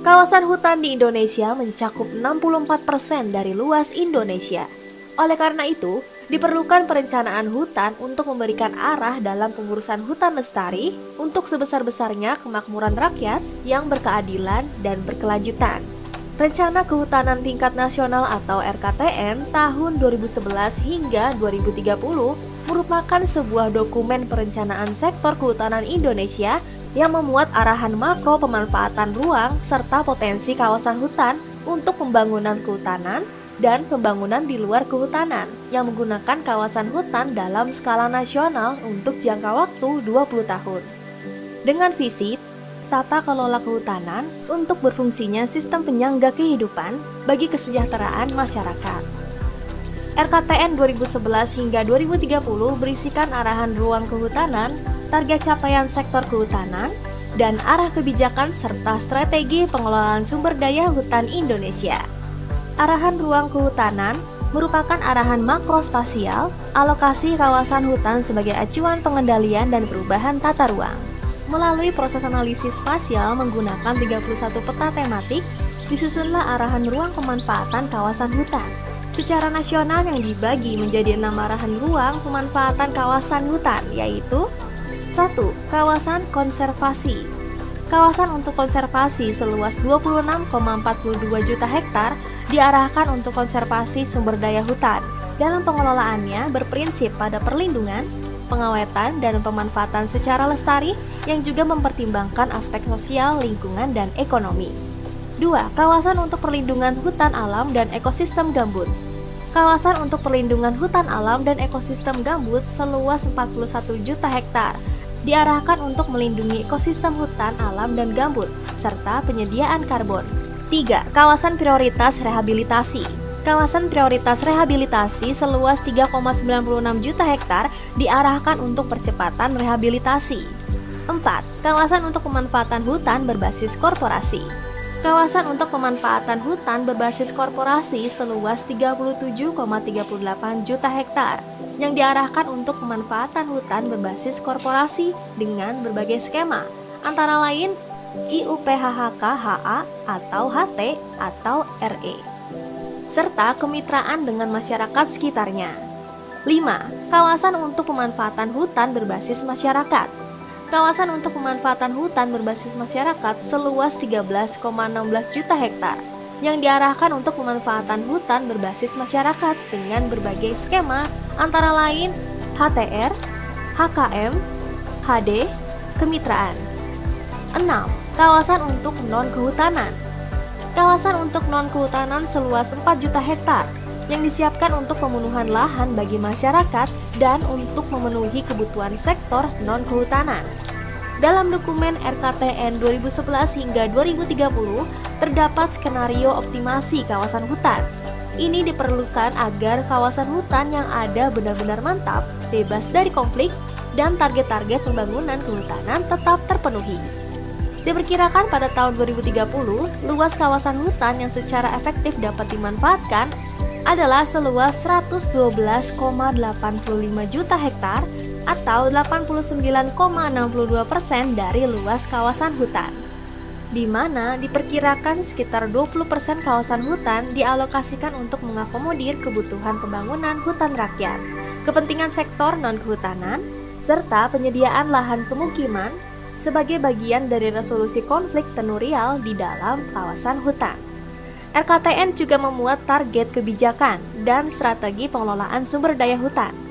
Kawasan hutan di Indonesia mencakup 64% dari luas Indonesia. Oleh karena itu, diperlukan perencanaan hutan untuk memberikan arah dalam pengurusan hutan lestari untuk sebesar-besarnya kemakmuran rakyat yang berkeadilan dan berkelanjutan. Rencana Kehutanan Tingkat Nasional atau RKTN tahun 2011 hingga 2030 merupakan sebuah dokumen perencanaan sektor kehutanan Indonesia yang memuat arahan makro pemanfaatan ruang serta potensi kawasan hutan untuk pembangunan kehutanan dan pembangunan di luar kehutanan yang menggunakan kawasan hutan dalam skala nasional untuk jangka waktu 20 tahun. Dengan visi tata kelola kehutanan untuk berfungsinya sistem penyangga kehidupan bagi kesejahteraan masyarakat. RKTN 2011 hingga 2030 berisikan arahan ruang kehutanan, target capaian sektor kehutanan, dan arah kebijakan serta strategi pengelolaan sumber daya hutan Indonesia. Arahan ruang kehutanan merupakan arahan makrospasial, alokasi kawasan hutan sebagai acuan pengendalian dan perubahan tata ruang. Melalui proses analisis spasial menggunakan 31 peta tematik, disusunlah arahan ruang pemanfaatan kawasan hutan secara nasional yang dibagi menjadi 6 arahan ruang pemanfaatan kawasan hutan, yaitu 1. Kawasan konservasi. Kawasan untuk konservasi seluas 26,42 juta hektar diarahkan untuk konservasi sumber daya hutan. Dalam pengelolaannya berprinsip pada perlindungan, pengawetan, dan pemanfaatan secara lestari yang juga mempertimbangkan aspek sosial, lingkungan, dan ekonomi. 2. Kawasan untuk perlindungan hutan alam dan ekosistem gambut. Kawasan untuk perlindungan hutan alam dan ekosistem gambut seluas 41 juta hektar diarahkan untuk melindungi ekosistem hutan alam dan gambut serta penyediaan karbon. 3. Kawasan prioritas rehabilitasi. Kawasan prioritas rehabilitasi seluas 3,96 juta hektar diarahkan untuk percepatan rehabilitasi. 4. Kawasan untuk pemanfaatan hutan berbasis korporasi. Kawasan untuk pemanfaatan hutan berbasis korporasi seluas 37,38 juta hektar yang diarahkan untuk pemanfaatan hutan berbasis korporasi dengan berbagai skema, antara lain IUPHHK-HA atau HT atau RE, serta kemitraan dengan masyarakat sekitarnya. 5. Kawasan untuk pemanfaatan hutan berbasis masyarakat. Kawasan untuk pemanfaatan hutan berbasis masyarakat seluas 13,16 juta hektar yang diarahkan untuk pemanfaatan hutan berbasis masyarakat dengan berbagai skema, antara lain HTR, HKM, HD, kemitraan. 6. Kawasan untuk non-kehutanan. Kawasan untuk non-kehutanan seluas 4 juta hektar yang disiapkan untuk pemenuhan lahan bagi masyarakat dan untuk memenuhi kebutuhan sektor non-kehutanan. Dalam dokumen RKTN 2011 hingga 2030 terdapat skenario optimasi kawasan hutan. Ini diperlukan agar kawasan hutan yang ada benar-benar mantap, bebas dari konflik, dan target-target pembangunan kehutanan tetap terpenuhi. Diperkirakan pada tahun 2030, luas kawasan hutan yang secara efektif dapat dimanfaatkan adalah seluas 112,85 juta hektar atau 89,62% dari luas kawasan hutan, di mana diperkirakan sekitar 20% kawasan hutan dialokasikan untuk mengakomodir kebutuhan pembangunan hutan rakyat, kepentingan sektor non-kehutanan, serta penyediaan lahan pemukiman sebagai bagian dari resolusi konflik tenurial di dalam kawasan hutan. RKTN juga memuat target kebijakan dan strategi pengelolaan sumber daya hutan